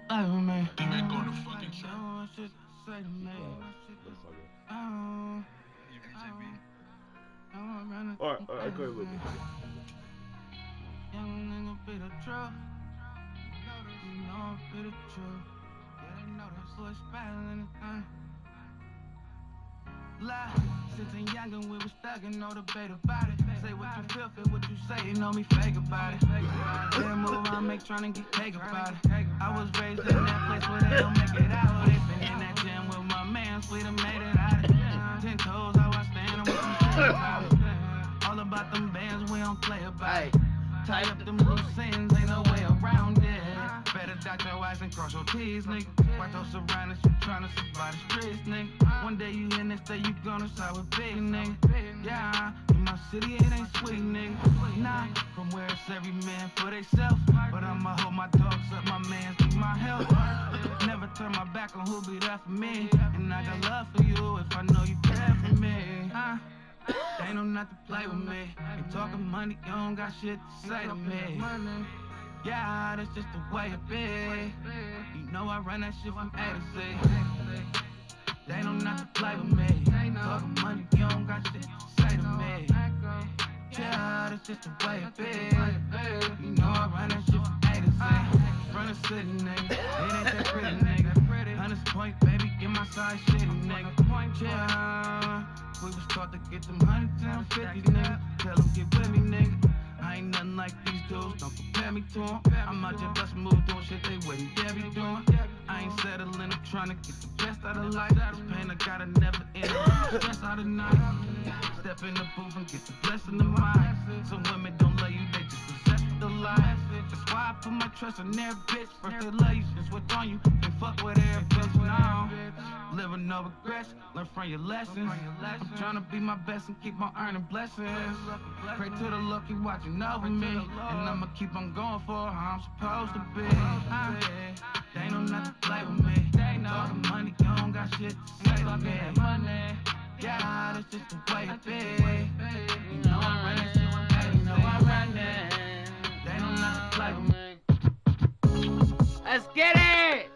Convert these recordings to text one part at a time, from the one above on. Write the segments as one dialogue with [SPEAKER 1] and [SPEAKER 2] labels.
[SPEAKER 1] lie with me.
[SPEAKER 2] They may go to fucking trap.
[SPEAKER 1] Say to me.
[SPEAKER 3] Alright, go ahead, little bit.
[SPEAKER 1] Young nigga be the truth. You know I be the truth. Yeah, they know that so it's better than anything. Lie, since young and we was stuck and no debate about it. Say what you feel what you say, you know me fake about it. Every move I make tryna get cake about it. I was raised in that place where they don't make it out. They been in that gym with my man, we done made it out of it. 10 toes, how I stand, and what you say about it. All about them bands, we don't play about it. Tie up them loose ends, ain't no way around it. Better dot your I's and cross your T's, nigga. Watch your surroundings, you tryna survive the streets, nigga. One day you here, next day you gonna side with big, nigga. Yeah, in my city it ain't sweet, nigga. Nah, from where it's every man for theyself. But I'ma hold my dogs up, my mans need my help. Never turn my back on who be there for me. And I got love for you if I know you care for me. They ain't no not to play with me. Ain't talking money, you don't got shit to say to me. Yeah, that's just the way it be. You know I run that shit from A to Z. They ain't no not to play with me. Talking money, you don't got shit to say to me. Yeah, that's just the way it be. You know I run that shit from A to Z. Run a city, nigga. It ain't that pretty, nigga. 100 point, baby, get my side shitty, nigga. Yeah. We was taught to get them 100s and 50s, nigga. Tell them get with me, nigga. I ain't nothing like these dudes, don't compare me to them. I'm out here bustin' moves, doing shit they wouldn't dare be doing. I ain't settling, I'm trying to get the best out of life. This pain I gotta never end, stress out of night. Step in the booth and get the blessing of mine. Some women don't love you, they just possess the life. That's why I put my trust in their bitch. First they love you, just what's on you, and fuck with their bitch now. Living no regrets, learn from your lessons. I'm trying to be my best and keep on earning blessings. Pray to the Lord, keep watching over me. And I'ma keep on going for how I'm supposed to be. They ain't no not to play with me. Talking money, you don't got shit to say to me. Yeah, that's just the way it be. You know I run that shit, you know I run that. They ain't no not to play with me. Let's get it!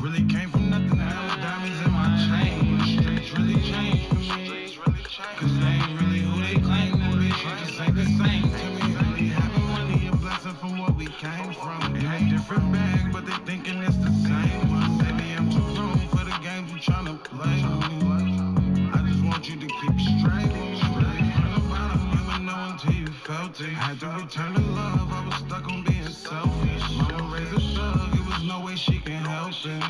[SPEAKER 2] Really came from nothing, now with diamonds in my chain. Streets really changed for me, cause they ain't really who they claim to be. Shit just ain't the same to me. Only having money a blessing from what we came from. In a different bag, but they thinking it's the same. Maybe I'm too grown for the games you tryna play. I just want you to keep it straight. Really from the bottom, you would know until you felt it. Had to return to love, I was stuck on being selfish. Mama raised a thug, it was no way she can help it.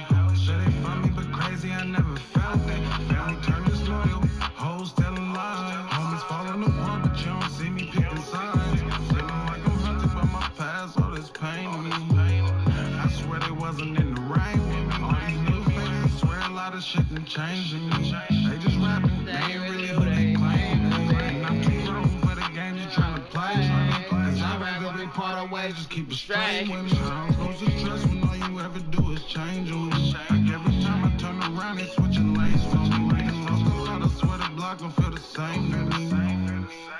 [SPEAKER 2] Said they found me, but crazy, I never felt it. Family turned disloyal, hoes telling lies. Homies falling apart, but you don't see me picking sides. Feeling like I'm hunted by my past, all this pain to me. I swear they wasn't in the right with me. All these new faces, swear a lot of shit done changed in me. They just rapping, they ain't really who they claim to be. And I'm too grown for the game you tryna play. Cause I'd rather be part of ways, just keep it straight with me. I'm supposed to trust when all you ever do is change with me. Like every time I turn around, they switching lanes for me. And lost a lot, I swear the block gon' feel the same to me.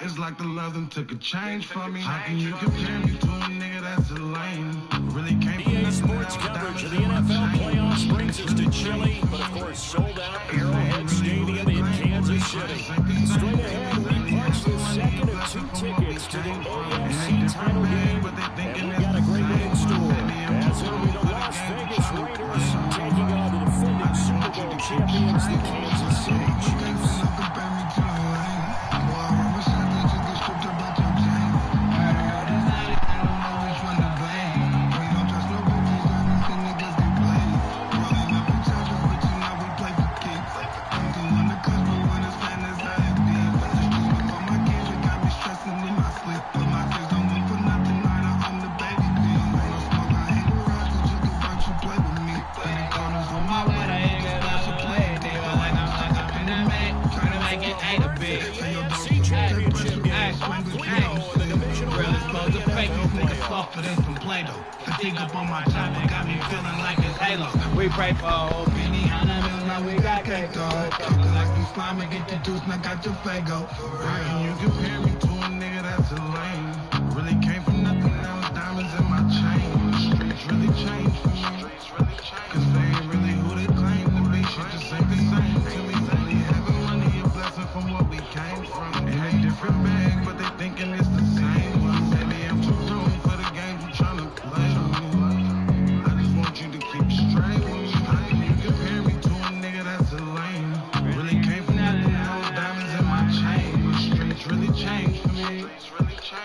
[SPEAKER 2] It's like the love them took a change from me. How can you compare me to a nigga that's a lame? Really came from
[SPEAKER 4] EA Sports coverage of the NFL playoffs brings us to Chile, but of course sold out Arrowhead Stadium in Kansas City. Straight ahead, we punch the second of 2 tickets to the AFC title game, and we got a great one in store. As it'll be the Las Vegas Raiders taking on the defending Super Bowl champions, the Kansas City Chiefs.
[SPEAKER 1] Think up on my top, it got me feeling like it's Halo. We pray for old Benny, I love him
[SPEAKER 2] now we got cake though. Talking like you slime and get the juice, and I got your Fago. How can you compare me to a nigga that's a lame? Really came from nothing, now it's diamonds in my chain. The streets really changed for me. Cause they ain't really who they claim to be. Shit just ain't the same to me. Only having money a blessing from what we came from. In a different bag, but they thinking it's the same one. Maybe I'm too grown for the games you tryna play with me. I just want you to keep straight with me. How can you compare me to a nigga that's a lame? Really came from nothing, now it's diamonds in my chain. The streets really changed for me.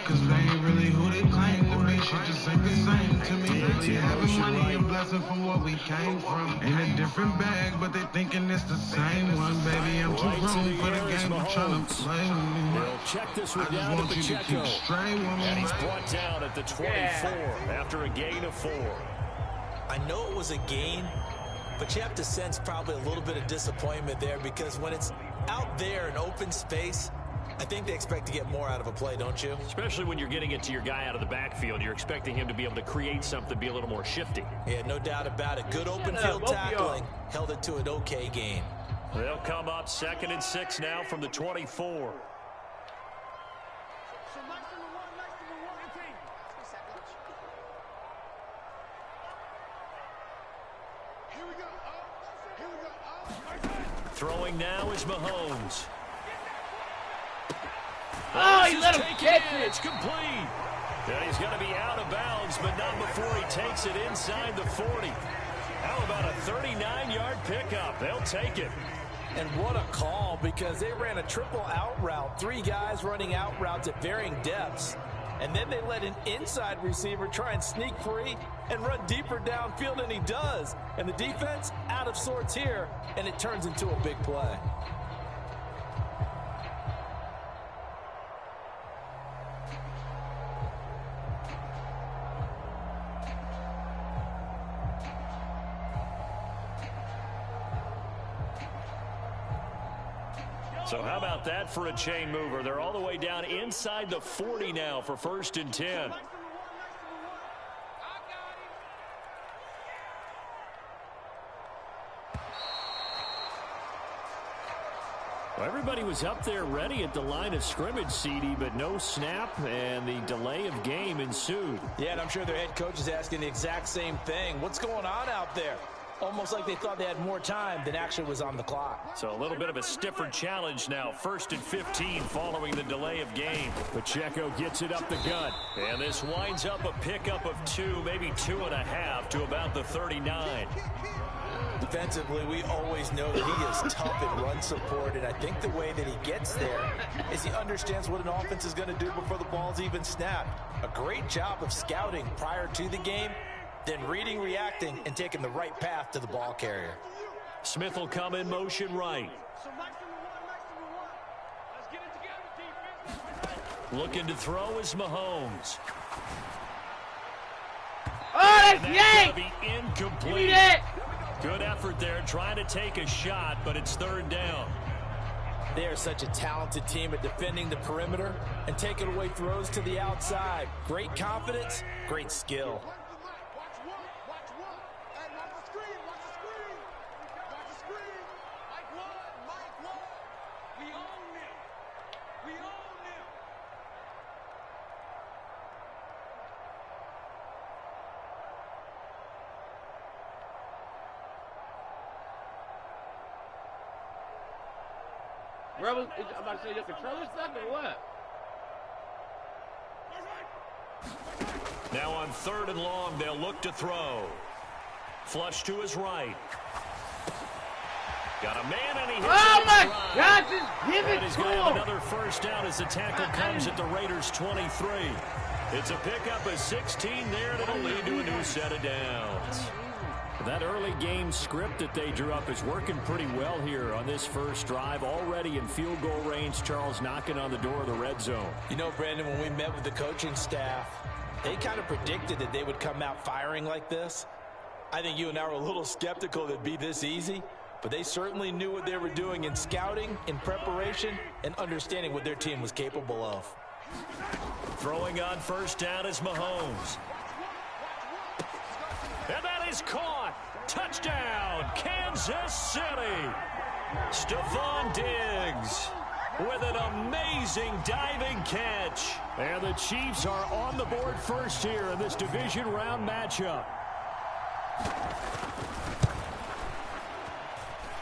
[SPEAKER 2] Cause they ain't really who they claim to be. Shit just ain't the same to me. Only having money a blessing from what we came from. In a different bag, but they thinking it's the same one. Baby, I'm too grown for the game you tryna play with me.
[SPEAKER 4] They'll check this
[SPEAKER 2] I
[SPEAKER 4] one
[SPEAKER 2] just
[SPEAKER 4] down
[SPEAKER 2] want
[SPEAKER 4] to
[SPEAKER 2] you to
[SPEAKER 4] Pacheco.
[SPEAKER 2] keep straight with me.
[SPEAKER 4] And he's brought down at the 24 after a gain of 4.
[SPEAKER 5] I know it was a gain, but you have to sense probably a little bit of disappointment there, because when it's out there in open space, I think they expect to get more out of a play, don't you?
[SPEAKER 4] Especially when you're getting it to your guy out of the backfield. You're expecting him to be able to create something, be a little more shifty.
[SPEAKER 5] Yeah, no doubt about it. Good open field tackling. Held it to an okay gain.
[SPEAKER 4] They'll come up 2nd and 6 now from the 24. Throwing now is Mahomes.
[SPEAKER 3] Oh, he let him catch it.
[SPEAKER 4] It's complete. And he's going to be out of bounds, but not before he takes it inside the 40. How about a 39-yard pickup? They'll take it.
[SPEAKER 5] And what a call, because they ran a triple out route. 3 guys running out routes at varying depths. And then they let an inside receiver try and sneak free and run deeper downfield, and he does. And the defense out of sorts here, and it turns into a big play.
[SPEAKER 4] So how about that for a chain mover? They're all the way down inside the 40 now for 1st and 10. Well, everybody was up there ready at the line of scrimmage, CD, but no snap, and the delay of game ensued.
[SPEAKER 5] Yeah, and I'm sure their head coach is asking the exact same thing. What's going on out there? Almost like they thought they had more time than actually was on the clock.
[SPEAKER 4] So a little bit of a stiffer challenge now. 1st and 15 following the delay of game. Pacheco gets it up the gut. And this winds up a pickup of 2, maybe 2.5 to about the 39.
[SPEAKER 5] Defensively, we always know that he is tough in run support, and I think the way that he gets there is he understands what an offense is going to do before the ball's even snapped. A great job of scouting prior to the game, then reading, reacting, and taking the right path to the ball carrier.
[SPEAKER 4] Smith will come in motion right. Looking to throw is Mahomes.
[SPEAKER 3] Oh, that's
[SPEAKER 4] That's
[SPEAKER 3] yank!
[SPEAKER 4] going to be incomplete.
[SPEAKER 3] Give me that!
[SPEAKER 4] Good effort there, trying to take a shot, but it's 3rd down.
[SPEAKER 5] They are such a talented team at defending the perimeter and taking away throws to the outside. Great confidence, great skill.
[SPEAKER 3] Bro, I'm about to say your controller stuck or what?
[SPEAKER 4] Now on 3rd and long, they'll look to throw. Flush to his right. Got a man, and he hits
[SPEAKER 3] Oh
[SPEAKER 4] it
[SPEAKER 3] my
[SPEAKER 4] inside.
[SPEAKER 3] God, just give it
[SPEAKER 4] And he's
[SPEAKER 3] to
[SPEAKER 4] going to have
[SPEAKER 3] him!
[SPEAKER 4] another 1st down as the tackle comes at the Raiders' 23. It's a pickup of 16 there, and it'll lead to a new set of downs. That early game script that they drew up is working pretty well here on this first drive. Already in field goal range, Charles knocking on the door of the red zone.
[SPEAKER 5] You know, Brandon, when we met with the coaching staff, they kind of predicted that they would come out firing like this. I think you and I were a little skeptical that it'd be this easy, but they certainly knew what they were doing in scouting, in preparation, and understanding what their team was capable of.
[SPEAKER 4] Throwing on 1st down is Mahomes. And that is caught. Touchdown, Kansas City. Stephon Diggs with an amazing diving catch. And the Chiefs are on the board first here in this division round matchup.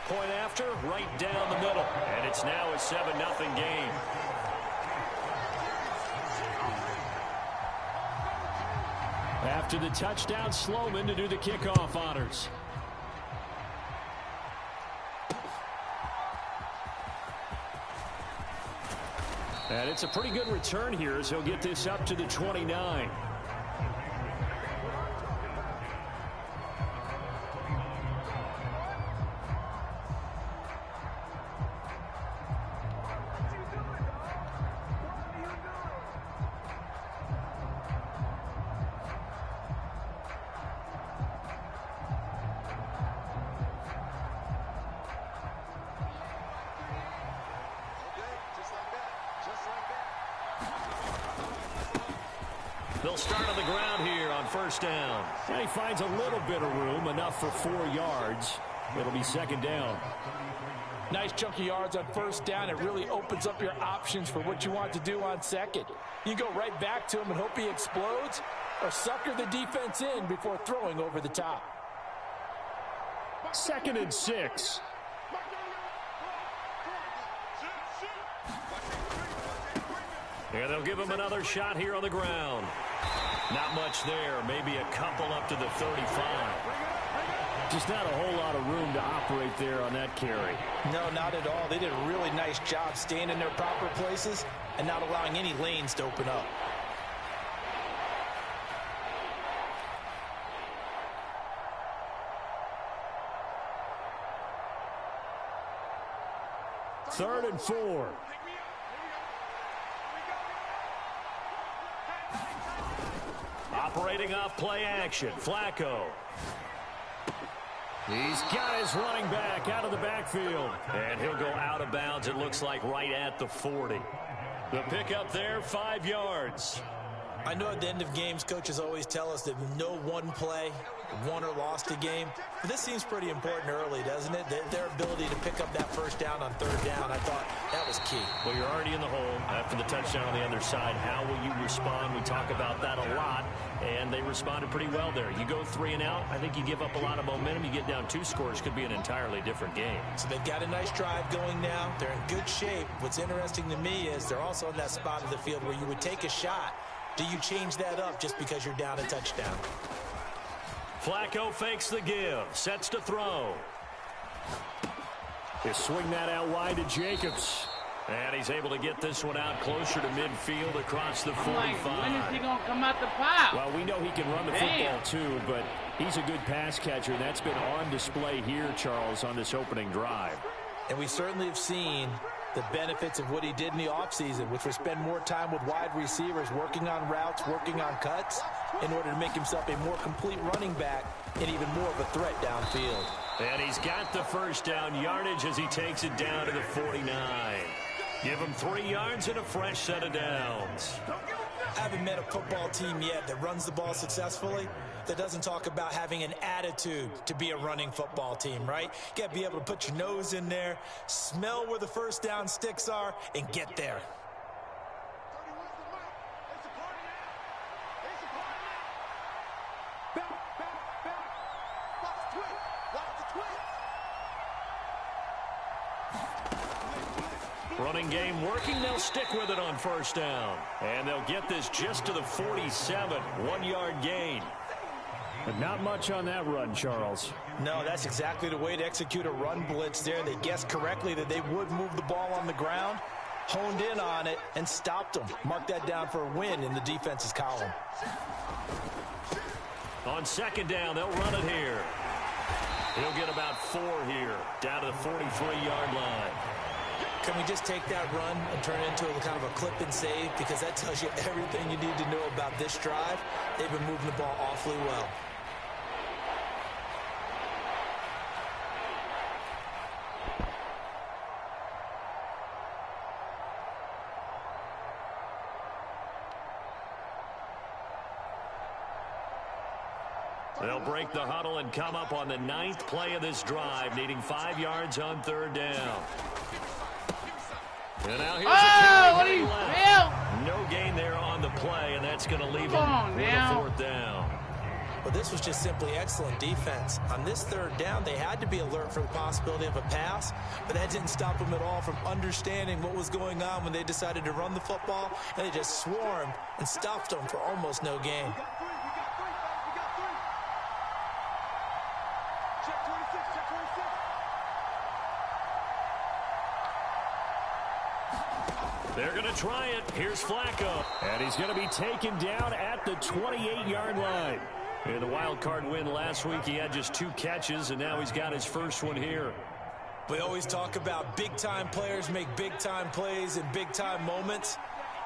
[SPEAKER 4] Point after, right down the middle. And it's now a 7-0 game. After the touchdown, Sloman to do the kickoff honors. And it's a pretty good return here as he'll get this up to the 29. They'll start on the ground here on first down. And he finds a little bit of room, enough for 4 yards. It'll be second down.
[SPEAKER 6] Nice chunky yards on first down. It really opens up your options for what you want to do on second. You go right back to him and hope he explodes, or sucker the defense in before throwing over the top.
[SPEAKER 4] 2nd and 6. And they'll give him another shot here on the ground. Not much there. Maybe a couple up to the 35. Just not a whole lot of room to operate there on that carry.
[SPEAKER 6] No, not at all. They did a really nice job staying in their proper places and not allowing any lanes to open up.
[SPEAKER 4] Third and 4. Operating off play action, Flacco. He's got his running back out of the backfield. And he'll go out of bounds, it looks like, right at the 40. The pickup there, 5 yards.
[SPEAKER 6] I know at the end of games, coaches always tell us that no one play won or lost a game. But this seems pretty important early, doesn't it? Their ability to pick up that first down on third down, I thought that was key.
[SPEAKER 4] Well, you're already in the hole after the touchdown on the other side. How will you respond? We talk about that a lot, and they responded pretty well there. You go 3 and out, I think you give up a lot of momentum. You get down 2 scores, could be an entirely different game.
[SPEAKER 6] So they've got a nice drive going now. They're in good shape. What's interesting to me is they're also in that spot of the field where you would take a shot. Do you change that up just because you're down a touchdown?
[SPEAKER 4] Flacco fakes the give, sets to throw. They swing that out wide to Jacobs. And he's able to get this one out closer to midfield across the 45.
[SPEAKER 3] When is he going to come out the pile?
[SPEAKER 4] Well, we know he can run the football too, but he's a good pass catcher, and that's been on display here, Charles, on this opening drive.
[SPEAKER 6] And we certainly have seen the benefits of what he did in the offseason, which was spend more time with wide receivers, working on routes, working on cuts, in order to make himself a more complete running back and even more of a threat downfield.
[SPEAKER 4] And he's got the first down yardage as he takes it down to the 49. Give him 3 yards and a fresh set of downs.
[SPEAKER 6] I haven't met a football team yet that runs the ball successfully that doesn't talk about having an attitude to be a running football team, right? You got to be able to put your nose in there, smell where the first down sticks are, and get there.
[SPEAKER 4] Running game working. They'll stick with it on first down. And they'll get this just to the 47. 1-yard gain. But not much on that run, Charles.
[SPEAKER 6] No, that's exactly the way to execute a run blitz there. They guessed correctly that they would move the ball on the ground, honed in on it, and stopped them. Mark that down for a win in the defense's column.
[SPEAKER 4] On second down, they'll run it here. He'll get about 4 here, down to the 43-yard line.
[SPEAKER 6] Can we just take that run and turn it into a kind of a clip and save? Because that tells you everything you need to know about this drive. They've been moving the ball awfully well.
[SPEAKER 4] They'll break the huddle and come up on the 9th play of this drive, needing 5 yards on 3rd down. And now here's a carry left. No gain there on the play, and that's going to leave them with a 4th down.
[SPEAKER 6] Well, this was just simply excellent defense. On this 3rd down, they had to be alert for the possibility of a pass, but that didn't stop them at all from understanding what was going on when they decided to run the football, and they just swarmed and stopped them for almost no gain.
[SPEAKER 4] They're going to try it. Here's Flacco. And he's going to be taken down at the 28-yard line. In the wild card win last week, he had just 2 catches, and now he's got his first one here.
[SPEAKER 6] We always talk about big-time players make big-time plays in big-time moments.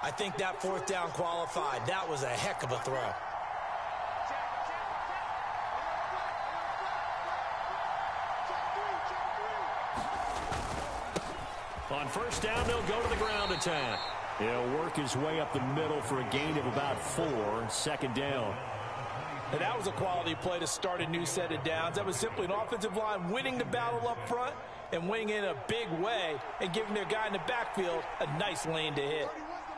[SPEAKER 6] I think that 4th down qualified. That was a heck of a throw.
[SPEAKER 4] On 1st down, they'll go to the ground attack. He'll work his way up the middle for a gain of about 4. 2nd down.
[SPEAKER 6] And that was a quality play to start a new set of downs. That was simply an offensive line winning the battle up front and winning in a big way and giving their guy in the backfield a nice lane to hit.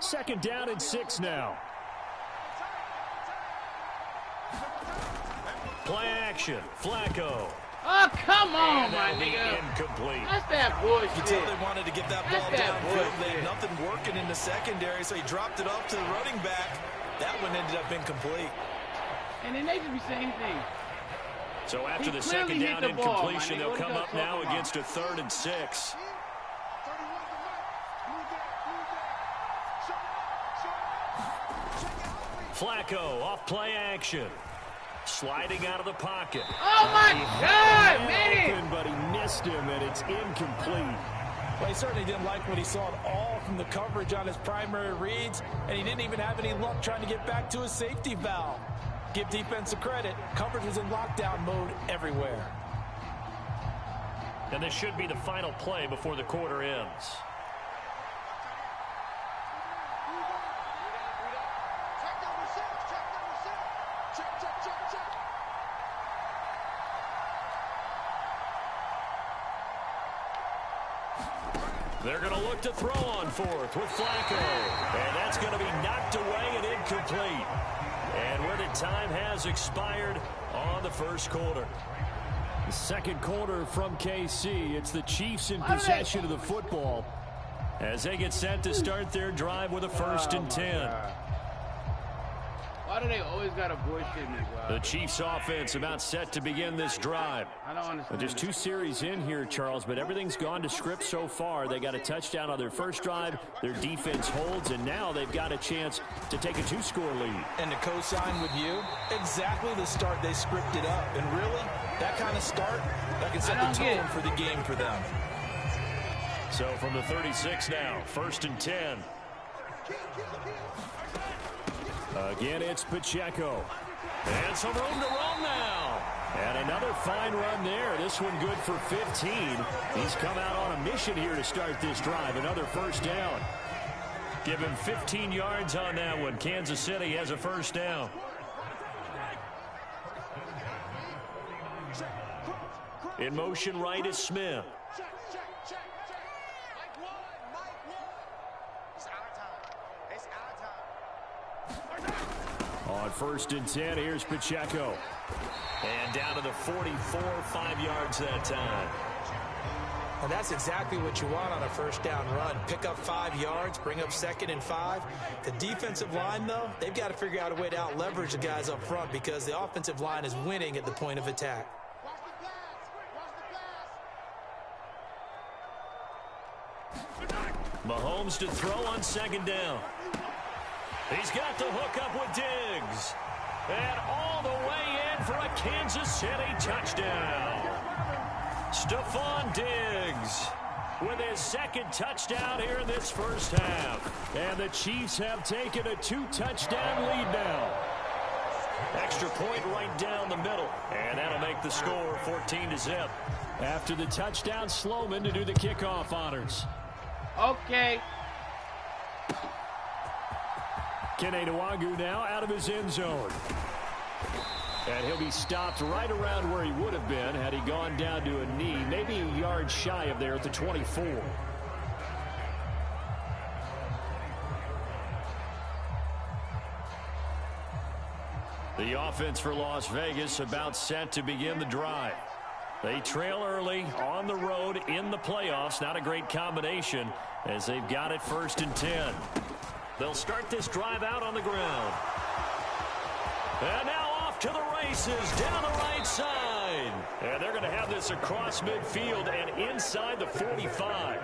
[SPEAKER 4] 2nd down and 6 now. Play action. Flacco.
[SPEAKER 3] Oh, come on, my nigga.
[SPEAKER 4] Incomplete.
[SPEAKER 3] That's that bullshit.
[SPEAKER 6] You tell they wanted to get that ball downfield. They had nothing working in the secondary, so he dropped it off to the running back. That one ended up incomplete.
[SPEAKER 3] And then they just be saying things.
[SPEAKER 4] So after the 2nd down incompletion, they'll come up now against a 3rd and 6. Flacco off play action. Sliding out of the pocket.
[SPEAKER 3] Oh, my God, man!
[SPEAKER 4] But he missed him, and it's incomplete.
[SPEAKER 6] Well, he certainly didn't like what he saw at all from the coverage on his primary reads, and he didn't even have any luck trying to get back to his safety valve. Give defense a credit. Coverage was in lockdown mode everywhere.
[SPEAKER 4] And this should be the final play before the quarter ends. They're going to look to throw on 4th with Flacco. And that's going to be knocked away and incomplete. And where the time has expired on the 1st quarter. The 2nd quarter from KC. It's the Chiefs in possession of the football as they get set to start their drive with a 1st and 10.
[SPEAKER 3] Why do they always got to bullshit me, bro?
[SPEAKER 4] The Chiefs offense about set to begin this drive.
[SPEAKER 3] I don't understand.
[SPEAKER 4] Just 2 series in here, Charles, but everything's gone to script so far. They got a touchdown on their 1st drive. Their defense holds, and now they've got a chance to take a 2-score lead.
[SPEAKER 6] And to co-sign with you, exactly the start they scripted up. And really, that kind of start, that can set the tone for the game for them.
[SPEAKER 4] So from the 36 now, 1st and 10. Again, it's Pacheco. And some room to roam now. And another fine run there. This one good for 15. He's come out on a mission here to start this drive. Another 1st down. Give him 15 yards on that one. Kansas City has a 1st down. In motion right is Smith. On 1st and 10, here's Pacheco. And down to the 44, 5 yards that time.
[SPEAKER 6] And that's exactly what you want on a 1st down run. Pick up 5 yards, bring up 2nd and 5. The defensive line, though, they've got to figure out a way to out-leverage the guys up front because the offensive line is winning at the point of attack.
[SPEAKER 4] Mahomes to throw on 2nd down. He's got the hook up with Diggs. And all the way in for a Kansas City touchdown. Stephon Diggs with his 2nd touchdown here in this 1st half. And the Chiefs have taken a 2-touchdown lead now. Extra point right down the middle. And that'll make the score 14-0. After the touchdown, Sloman to do the kickoff honors.
[SPEAKER 3] Okay.
[SPEAKER 4] Kene Nwangwu now out of his end zone. And he'll be stopped right around where he would have been had he gone down to a knee, maybe a yard shy of there at the 24. The offense for Las Vegas about set to begin the drive. They trail early on the road in the playoffs. Not a great combination as they've got it 1st and 10. They'll start this drive out on the ground. And now off to the races down the right side. And they're going to have this across midfield and inside the 45.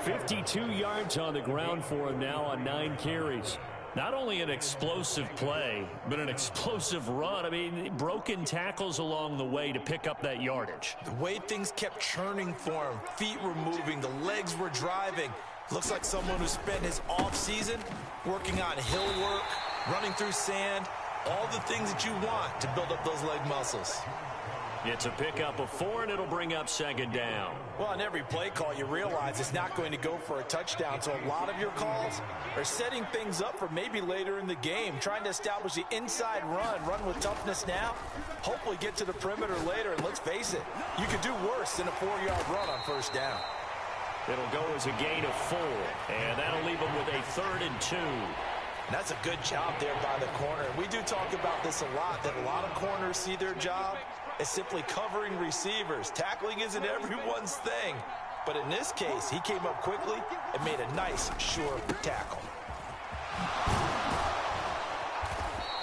[SPEAKER 4] 52 yards on the ground for him now on 9 carries. Not only an explosive play, but an explosive run. I mean, broken tackles along the way to pick up that yardage.
[SPEAKER 6] The way things kept churning for him, feet were moving, the legs were driving. Looks like someone who spent his offseason working on hill work, running through sand, all the things that you want to build up those leg muscles.
[SPEAKER 4] It's a pickup of 4, and it'll bring up 2nd down.
[SPEAKER 6] Well, on every play call, you realize it's not going to go for a touchdown, so a lot of your calls are setting things up for maybe later in the game, trying to establish the inside run with toughness now, hopefully get to the perimeter later, and let's face it, you could do worse than a 4-yard run on 1st down.
[SPEAKER 4] It'll go as a gain of 4, and that'll leave them with a 3rd and 2.
[SPEAKER 6] And that's a good job there by the corner. We do talk about this a lot, that a lot of corners see their job as simply covering receivers. Tackling isn't everyone's thing. But in this case, he came up quickly and made a nice, sure tackle.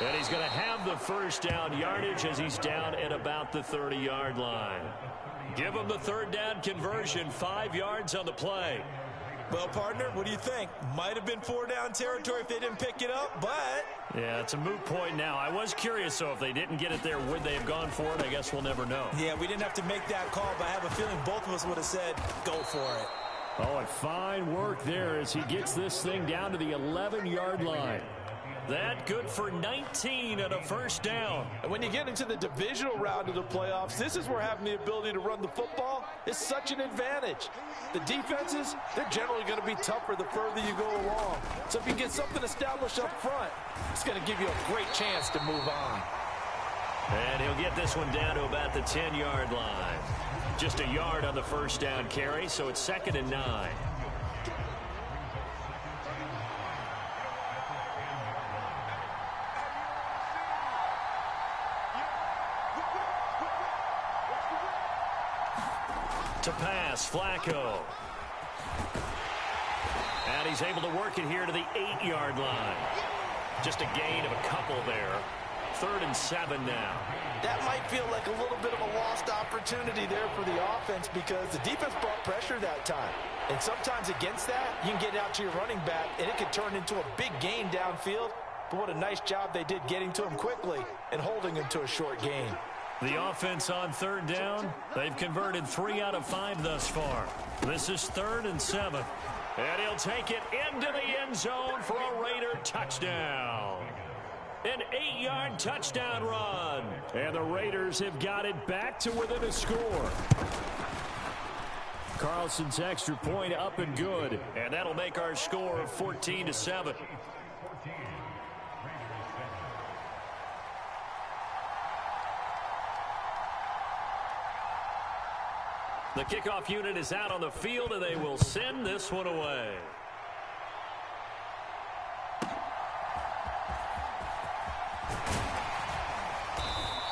[SPEAKER 4] And he's going to have the 1st down yardage as he's down at about the 30-yard line. Give him the 3rd down conversion, 5 yards on the play.
[SPEAKER 6] Well, partner, what do you think? Might have been 4-down territory if they didn't pick it up, but...
[SPEAKER 4] Yeah, it's a moot point now. I was curious, so if they didn't get it there, would they have gone for it? I guess we'll never know.
[SPEAKER 6] Yeah, we didn't have to make that call, but I have a feeling both of us would have said, go for it.
[SPEAKER 4] Oh, and fine work there as he gets this thing down to the 11-yard line. That good for 19 and a 1st down.
[SPEAKER 6] And when you get into the divisional round of the playoffs, this is where having the ability to run the football is such an advantage. The defenses, they're generally going to be tougher the further you go along. So if you get something established up front, it's going to give you a great chance to move on.
[SPEAKER 4] And he'll get this one down to about the 10-yard line. Just a yard on the 1st down carry, so it's 2nd and 9. To pass, Flacco. And he's able to work it here to the 8-yard line. Just a gain of a couple there. 3rd and 7 now.
[SPEAKER 6] That might feel like a little bit of a lost opportunity there for the offense because the defense brought pressure that time. And sometimes against that, you can get out to your running back, and it can turn into a big gain downfield. But what a nice job they did getting to him quickly and holding him to a short gain.
[SPEAKER 4] The offense on 3rd down, they've converted 3 out of 5 thus far. This is 3rd and 7. And he'll take it into the end zone for a Raider touchdown. An 8-yard touchdown run. And the Raiders have got it back to within a score. Carlson's extra point up and good. And that'll make our score of 14-7. The kickoff unit is out on the field, and they will send this one away.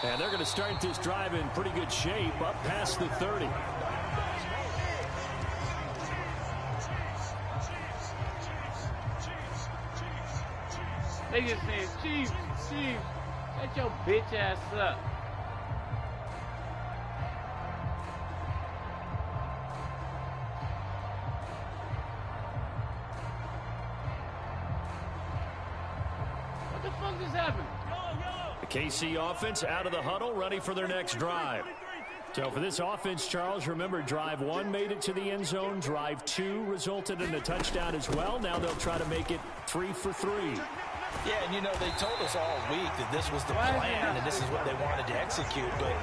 [SPEAKER 4] And they're going to start this drive in pretty good shape up past the 30.
[SPEAKER 3] They just saying, Chiefs, shut your bitch ass up. What the fuck just happened?
[SPEAKER 4] The KC offense out of the huddle, ready for their next drive. So for this offense, Charles, remember, drive 1 made it to the end zone. Drive 2 resulted in a touchdown as well. Now they'll try to make it 3 for 3.
[SPEAKER 6] Yeah, and you know, they told us all week that this was the plan and this is what they wanted to execute, but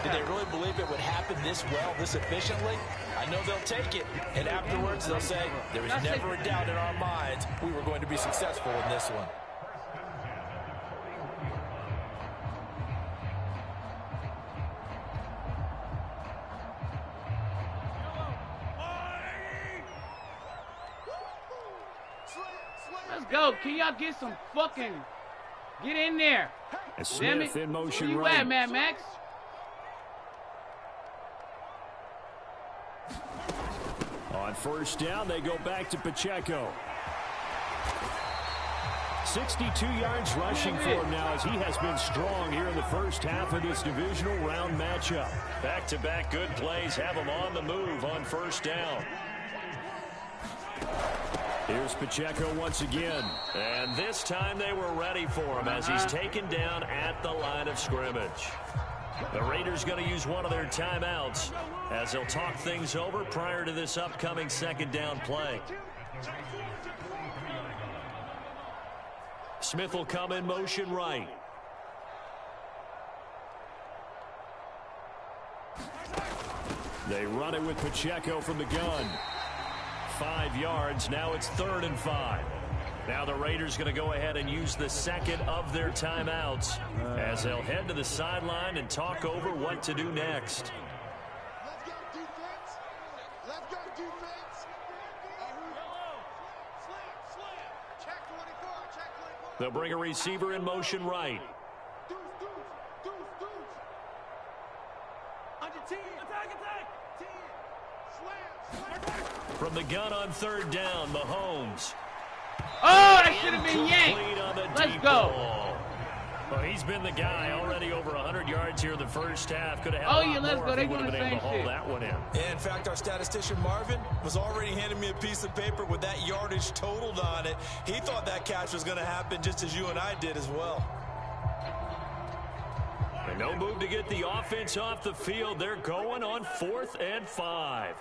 [SPEAKER 6] did they really believe it would happen this well, this efficiently? I know they'll take it, and afterwards they'll say, there was never a doubt in our minds we were going to be successful in this one.
[SPEAKER 3] Let's go. Can y'all get some fucking... Get in there. Damn it.
[SPEAKER 4] In motion.
[SPEAKER 3] Where you at, Mad Max?
[SPEAKER 4] On first down, they go back to Pacheco. 62 yards rushing for him now as he has been strong here in the first half of this divisional round matchup. Back-to-back good plays have him on the move on first down. Here's Pacheco once again. And this time they were ready for him as he's taken down at the line of scrimmage. The Raiders going to use one of their timeouts as they'll talk things over prior to this upcoming second down play. Smith will come in motion right. They run it with Pacheco from the gun. 5 yards. Now it's 3rd and 5. Now the Raiders going to go ahead and use the second of their timeouts as they'll head to the sideline and talk over what to do next.
[SPEAKER 7] Let's go defense. Let's go defense. Slam. Check 24. Check 24.
[SPEAKER 4] They'll bring a receiver in motion right.
[SPEAKER 7] Deuce. Under 10. Attack. 10. Slam.
[SPEAKER 4] From the gun on 3rd down, Mahomes.
[SPEAKER 3] Oh, that should have been yanked. Let's go.
[SPEAKER 4] Well, he's been the guy already over 100 yards here in the first half. Could have had
[SPEAKER 3] Oh, yeah, let's go. They doing the same shit.
[SPEAKER 4] That one in.
[SPEAKER 6] Yeah, in fact, our statistician Marvin was already handing me a piece of paper with that yardage totaled on it. He thought that catch was going to happen just as you and I did as well.
[SPEAKER 4] And no move to get the offense off the field. They're going on 4th and 5.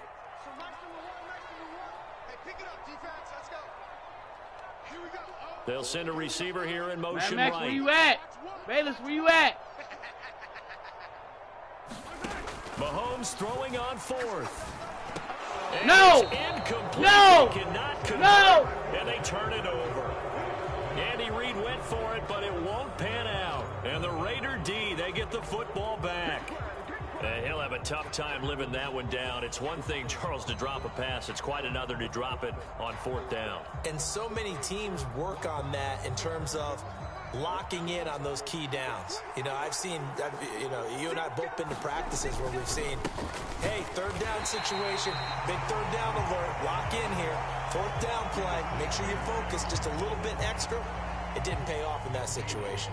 [SPEAKER 4] They'll send a receiver here in motion
[SPEAKER 3] Max,
[SPEAKER 4] right.
[SPEAKER 3] where you at? Bayless, where you at?
[SPEAKER 4] Mahomes throwing on 4th. And
[SPEAKER 3] No!
[SPEAKER 4] Incomplete.
[SPEAKER 3] No!
[SPEAKER 4] They cannot convert,
[SPEAKER 3] No!
[SPEAKER 4] And they turn it over. Andy Reid went for it, but it won't pan out. And the Raider D, they get the football back. He'll have a tough time living that one down. It's one thing, Charles, to drop a pass. It's quite another to drop it on 4th down.
[SPEAKER 6] And so many teams work on that in terms of locking in on those key downs. You know, you and I have both been to practices where we've seen, hey, 3rd down situation, big 3rd down alert, lock in here, 4th down play, make sure you're focused just a little bit extra. It didn't pay off in that situation.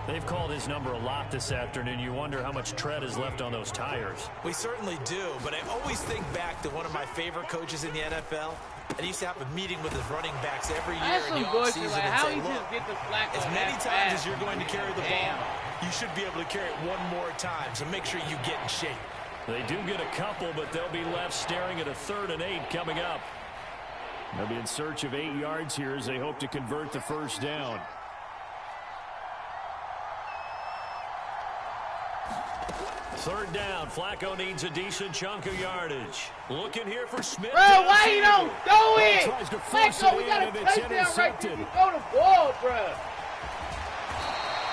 [SPEAKER 4] They've called his number a lot this afternoon. You wonder how much tread is left on those tires.
[SPEAKER 6] We certainly do, but I always think back to one of my favorite coaches in the NFL. And he used to have a meeting with his running backs every year in the offseason
[SPEAKER 3] like,
[SPEAKER 6] and
[SPEAKER 3] how
[SPEAKER 6] say,
[SPEAKER 3] he
[SPEAKER 6] look,
[SPEAKER 3] just get the flag
[SPEAKER 6] as many times
[SPEAKER 3] fast.
[SPEAKER 6] as you're going to carry the ball, you should be able to carry it one more time, so make sure you get in shape.
[SPEAKER 4] They do get a couple, but they'll be left staring at a 3rd and 8 coming up. They'll be in search of 8 yards here as they hope to convert the first down. Third down. Flacco needs a decent chunk of yardage. Looking here for Smith.
[SPEAKER 3] Bro, why you don't throw it?
[SPEAKER 4] Tries to force
[SPEAKER 3] Flacco,
[SPEAKER 4] it
[SPEAKER 3] we
[SPEAKER 4] in,
[SPEAKER 3] got a
[SPEAKER 4] and it's
[SPEAKER 3] touchdown right there.
[SPEAKER 4] intercepted.
[SPEAKER 3] You throw the ball, bro. I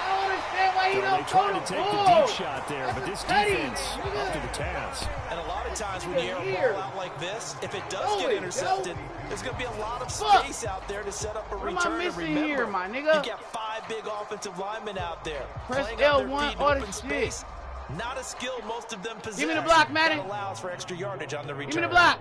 [SPEAKER 3] don't understand why you
[SPEAKER 4] They
[SPEAKER 3] don't
[SPEAKER 4] tried
[SPEAKER 3] throw
[SPEAKER 4] to
[SPEAKER 3] the
[SPEAKER 4] take
[SPEAKER 3] ball.
[SPEAKER 4] the deep shot there, but this
[SPEAKER 3] Cutting,
[SPEAKER 4] defense up to the task.
[SPEAKER 6] And a lot of times when you air a ball out like this, if it does get intercepted, there's going to be a lot of space out there to set up a
[SPEAKER 3] What
[SPEAKER 6] return.
[SPEAKER 3] am I missing
[SPEAKER 6] Remember,
[SPEAKER 3] here, my nigga?
[SPEAKER 6] you got 5 big offensive linemen out there.
[SPEAKER 3] Press
[SPEAKER 6] playing on their
[SPEAKER 3] L1,
[SPEAKER 6] feet in
[SPEAKER 3] all this
[SPEAKER 6] open
[SPEAKER 3] shit.
[SPEAKER 6] space. Not a skill most of them possess.
[SPEAKER 3] Give me the block, Matty.
[SPEAKER 6] That allows for extra yardage on the return.
[SPEAKER 3] Give me the block.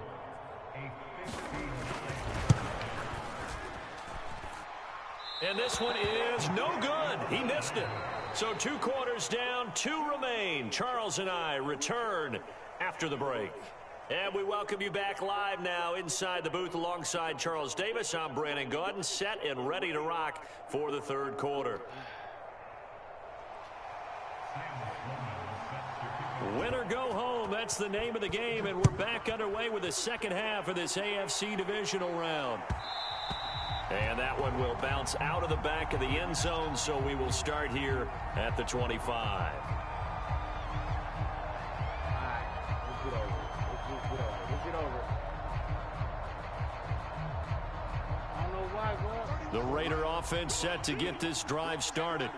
[SPEAKER 4] And this one is no good. He missed it. So 2 quarters down, 2 remain. Charles and I return after the break. And we welcome you back live now inside the booth alongside Charles Davis. I'm Brandon Gaudin, set and ready to rock for the 3rd quarter. Win or go home, that's the name of the game, and we're back underway with the second half of this AFC divisional round. And that one will bounce out of the back of the end zone, so we will start here at the 25.
[SPEAKER 3] All right, let's get over. I don't know why, bro.
[SPEAKER 4] The Raider offense set to get this drive started.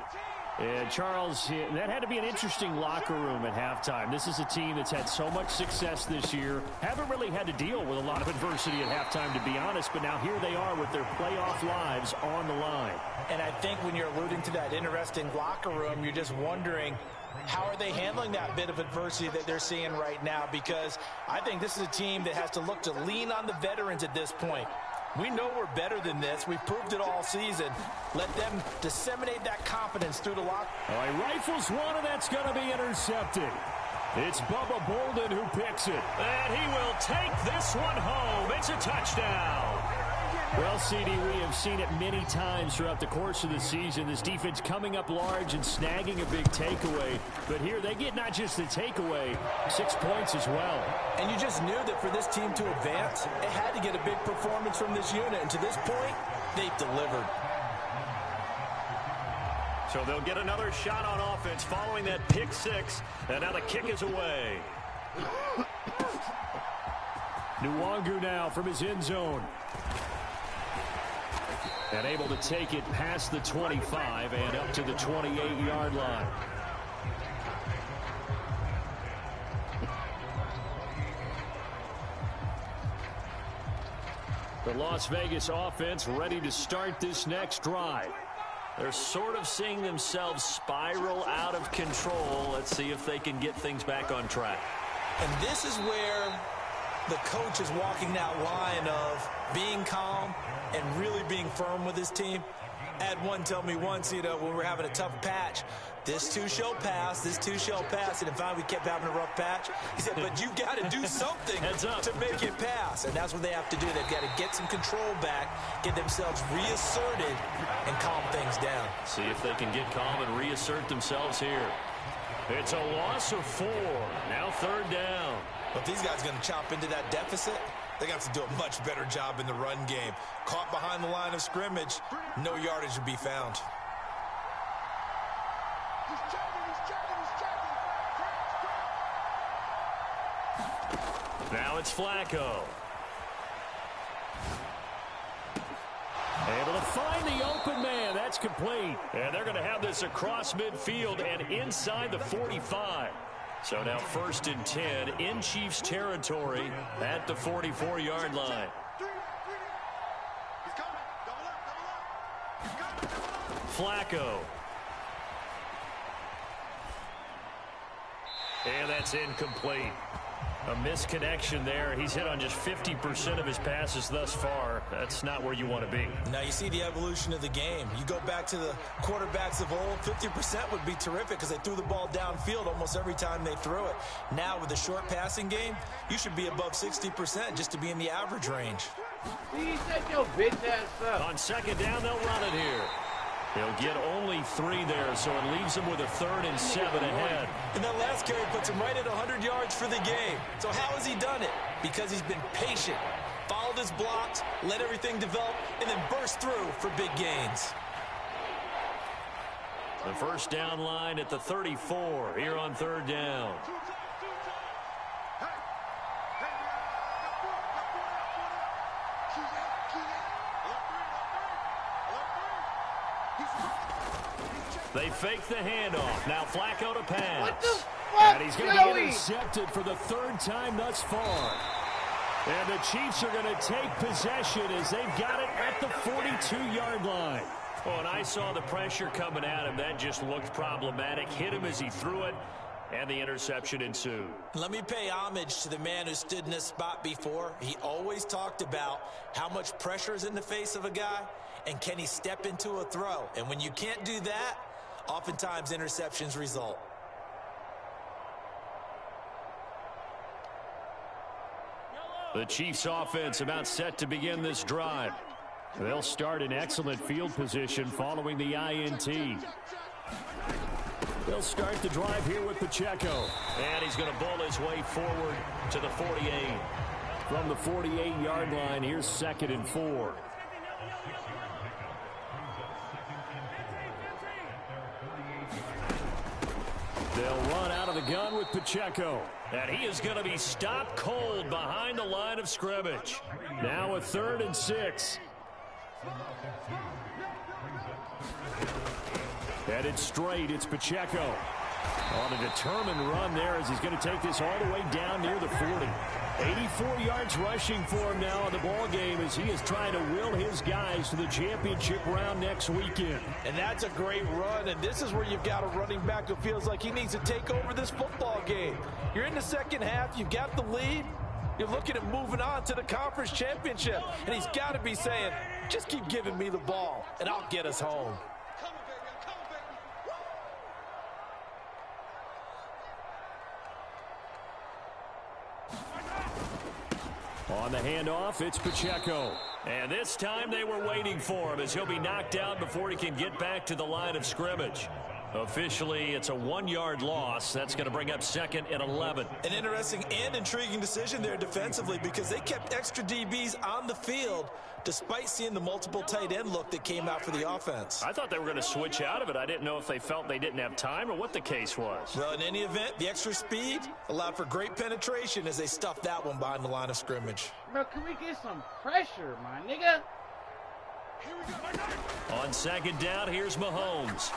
[SPEAKER 4] And Charles, that had to be an interesting locker room at halftime. This is a team that's had so much success this year. Haven't really had to deal with a lot of adversity at halftime, to be honest. But now here they are with their playoff lives on the line.
[SPEAKER 6] And I think when you're alluding to that interesting locker room, you're just wondering, how are they handling that bit of adversity that they're seeing right now? Because I think this is a team that has to look to lean on the veterans at this point. We know we're better than this. We've proved it all season. Let them disseminate that confidence through the locker.
[SPEAKER 4] All right, rifles one, and that's going to be intercepted. It's Bubba Bolden who picks it. And he will take this one home. It's a touchdown. Well, CD, we have seen it many times throughout the course of the season. This defense coming up large and snagging a big takeaway. But here they get not just the takeaway, 6 points as well.
[SPEAKER 6] And you just knew that for this team to advance, it had to get a big performance from this unit. And to this point, they've delivered.
[SPEAKER 4] So they'll get another shot on offense following that pick six. And now the kick is away. Nwangu now from his end zone. And able to take it past the 25 and up to the 28-yard line. The Las Vegas offense ready to start this next drive. They're sort of seeing themselves spiral out of control. Let's see if they can get things back on track.
[SPEAKER 6] And this is where the coach is walking that line of being calm and really being firm with his team. I had one tell me once, when we were having a tough patch, this too shall pass, this too shall pass. And finally we kept having a rough patch. He said, but you got to do something to make it pass. And that's what they have to do. They've got to get some control back, get themselves reasserted, and calm things down.
[SPEAKER 4] See if they can get calm and reassert themselves here. It's a loss of 4. Now 3rd down.
[SPEAKER 6] But these guys are going to chop into that deficit. They got to do a much better job in the run game. Caught behind the line of scrimmage, no yardage to be found.
[SPEAKER 4] Now it's Flacco. Able to find the open man. That's complete. And they're going to have this across midfield and inside the 45. So now 1st and 10 in Chiefs territory at the 44-yard line. Flacco. And that's incomplete. A misconnection there. He's hit on just 50% of his passes thus far. That's not where you want to be.
[SPEAKER 6] Now you see the evolution of the game. You go back to the quarterbacks of old, 50% would be terrific because they threw the ball downfield almost every time they threw it. Now with the short passing game, you should be above 60% just to be in the average range.
[SPEAKER 3] Please set your bitch ass up.
[SPEAKER 4] On 2nd down, they'll run it here. They'll get only 3 there, so it leaves them with a 3rd and 7 ahead.
[SPEAKER 6] And that last carry puts him right at 100 yards for the game. So how has he done it? Because he's been patient, followed his blocks, let everything develop, and then burst through for big gains.
[SPEAKER 4] The 1st down line at the 34 here on 3rd down. They fake the handoff. Now Flacco to pass.
[SPEAKER 3] What the fuck,
[SPEAKER 4] and he's going to
[SPEAKER 3] Joey?
[SPEAKER 4] be intercepted for the 3rd time thus far. And the Chiefs are going to take possession as they've got it at the 42-yard line. Oh, and I saw the pressure coming at him. That just looked problematic. Hit him as he threw it, and the interception ensued.
[SPEAKER 6] Let me pay homage to the man who stood in this spot before. He always talked about how much pressure is in the face of a guy, and can he step into a throw. And when you can't do that, oftentimes interceptions result.
[SPEAKER 4] The Chiefs offense about set to begin this drive. They'll start in excellent field position following the INT. They'll start the drive here with Pacheco. And he's going to bowl his way forward to the 48. From the 48-yard line, here's 2nd and 4. They'll run out of the gun with Pacheco. And he is going to be stopped cold behind the line of scrimmage. Now a 3rd and 6. Headed straight, it's Pacheco. On a determined run there as he's going to take this all the way down near the 40. 84 yards rushing for him now in the ball game as he is trying to will his guys to the championship round next weekend.
[SPEAKER 6] And that's a great run, and this is where you've got a running back who feels like he needs to take over this football game. You're in the second half, you've got the lead, you're looking at moving on to the conference championship, and he's got to be saying, just keep giving me the ball, and I'll get us home.
[SPEAKER 4] On the handoff, it's Pacheco. And this time they were waiting for him as he'll be knocked down before he can get back to the line of scrimmage. Officially, it's a 1-yard loss. That's going to bring up 2nd and 11.
[SPEAKER 6] An interesting and intriguing decision there defensively because they kept extra DBs on the field despite seeing the multiple tight end look that came out for the offense.
[SPEAKER 4] I thought they were going to switch out of it. I didn't know if they felt they didn't have time or what the case was.
[SPEAKER 6] Well, in any event, the extra speed allowed for great penetration as they stuffed that one behind the line of scrimmage.
[SPEAKER 3] Bro, can we get some pressure, my nigga?
[SPEAKER 4] On 2nd down, here's Mahomes.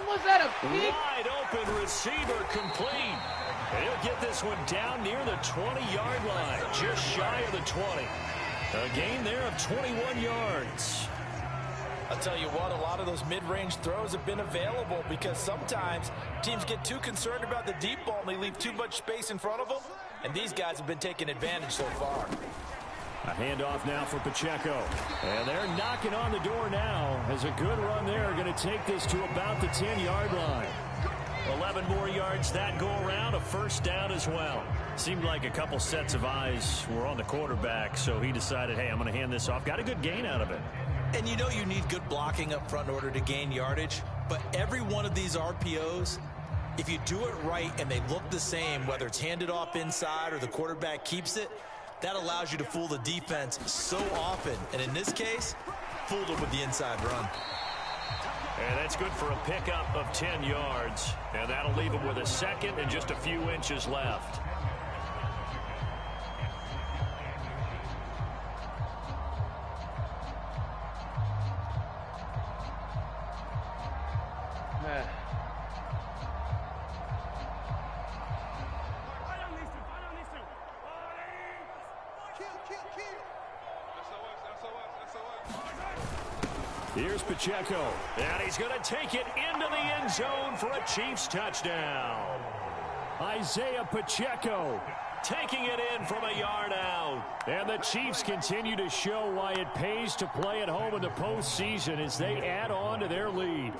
[SPEAKER 3] Was that a pick?
[SPEAKER 4] Wide open receiver complete. And he'll get this one down near the 20-yard line, just shy of the 20. A gain there of 21 yards.
[SPEAKER 6] I'll tell you what, a lot of those mid-range throws have been available because sometimes teams get too concerned about the deep ball and they leave too much space in front of them. And these guys have been taking advantage so far.
[SPEAKER 4] A handoff now for Pacheco. And they're knocking on the door now as a good run there going to take this to about the 10-yard line. 11 more yards that go around, a 1st down as well. Seemed like a couple sets of eyes were on the quarterback, so he decided, hey, I'm going to hand this off. Got a good gain out of it.
[SPEAKER 6] And you know you need good blocking up front in order to gain yardage, but every one of these RPOs, if you do it right and they look the same, whether it's handed off inside or the quarterback keeps it, that allows you to fool the defense so often. And in this case, fooled them with the inside run.
[SPEAKER 4] And that's good for a pickup of 10 yards. And that'll leave him with a 2nd and just a few inches left. Here's Pacheco, and he's going to take it into the end zone for a Chiefs touchdown. Isaiah Pacheco taking it in from a yard out. And the Chiefs continue to show why it pays to play at home in the postseason as they add on to their lead.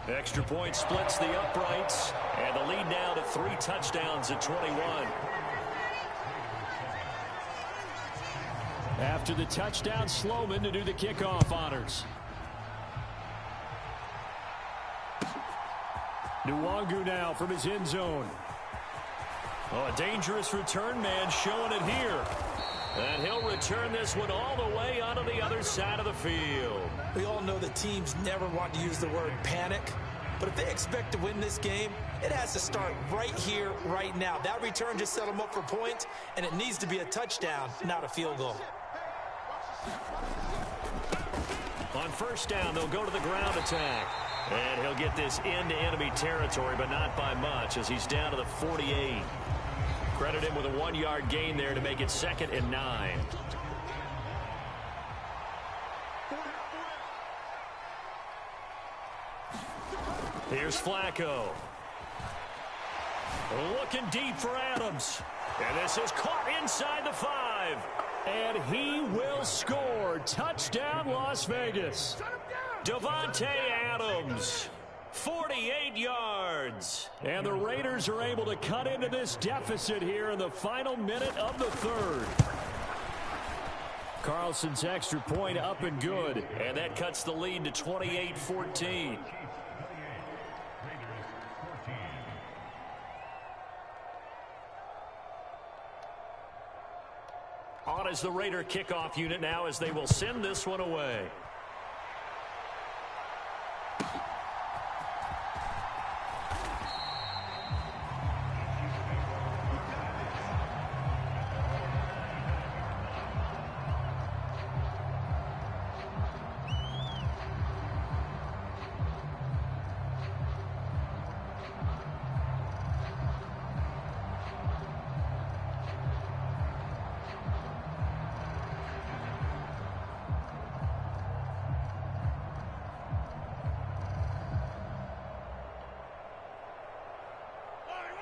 [SPEAKER 4] Extra point splits the uprights, and the lead now to 3 touchdowns at 21. After the touchdown, Sloman to do the kickoff honors. Nwangu now from his end zone. Oh, a dangerous return man showing it here. And he'll return this one all the way onto the other side of the field.
[SPEAKER 6] We all know that teams never want to use the word panic, but if they expect to win this game, it has to start right here, right now. That return just set them up for points, and it needs to be a touchdown, not a field goal.
[SPEAKER 4] On 1st down, they'll go to the ground attack. And he'll get this into enemy territory, but not by much as he's down to the 48. Credit him with a 1-yard gain there to make it 2nd and 9. Here's Flacco. Looking deep for Adams. And this is caught inside the 5. And he will score. Touchdown, Las Vegas. Davante Adams, 48 yards. And the Raiders are able to cut into this deficit here in the final minute of the 3rd. Carlson's extra point up and good. And that cuts the lead to 28-14. On is the Raider kickoff unit now as they will send this one away.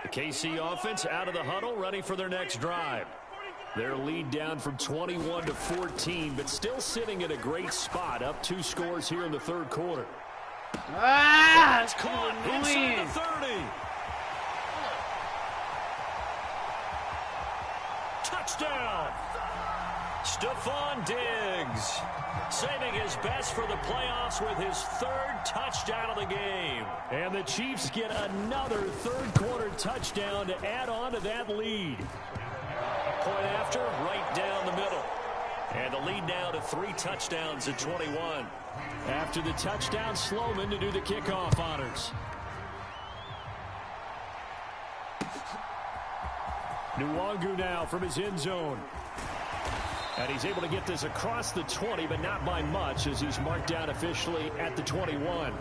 [SPEAKER 4] The KC offense out of the huddle, ready for their next drive. Their lead down from 21 to 14, but still sitting at a great spot, up 2 scores here in the third quarter.
[SPEAKER 3] Ah,
[SPEAKER 4] It's caught inside the 30. Touchdown! Stephon Diggs saving his best for the playoffs with his 3rd touchdown of the game. And the Chiefs get another third-quarter touchdown to add on to that lead. Point after, right down the middle. And the lead now to 3 touchdowns at 21. After the touchdown, Sloman to do the kickoff honors. Nwangu now from his end zone. And he's able to get this across the 20, but not by much, as he's marked down officially at the 21.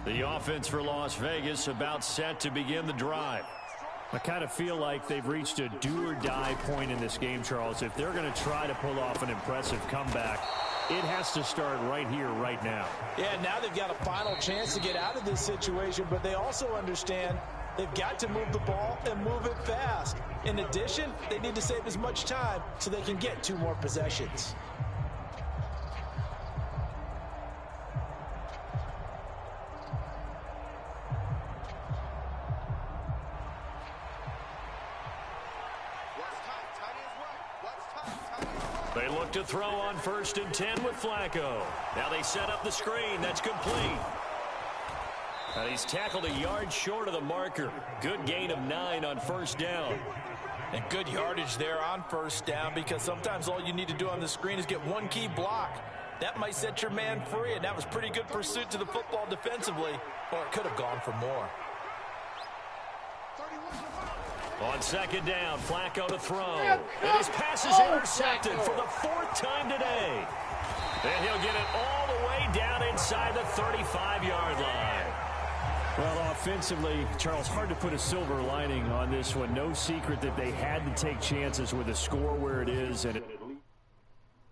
[SPEAKER 4] The offense for Las Vegas about set to begin the drive. I kind of feel like they've reached a do-or-die point in this game, Charles. If they're going to try to pull off an impressive comeback, it has to start right here, right now.
[SPEAKER 6] Yeah, now they've got a final chance to get out of this situation, but they also understand they've got to move the ball and move it fast. In addition, they need to save as much time so they can get 2 more possessions.
[SPEAKER 4] They look to throw on 1st and 10 with Flacco. Now they set up the screen. That's complete. And he's tackled a yard short of the marker. Good gain of 9 on 1st down.
[SPEAKER 5] And good yardage there on 1st down, because sometimes all you need to do on the screen is get 1 key block. That might set your man free, and that was pretty good pursuit to the football defensively, or it could have gone for more.
[SPEAKER 4] On 2nd down, Flacco to throw. And his pass is intercepted for the 4th time today. And he'll get it all the way down inside the 35-yard line. Well, offensively, Charles, hard to put a silver lining on this one. No secret that they had to take chances with a score where it is, and it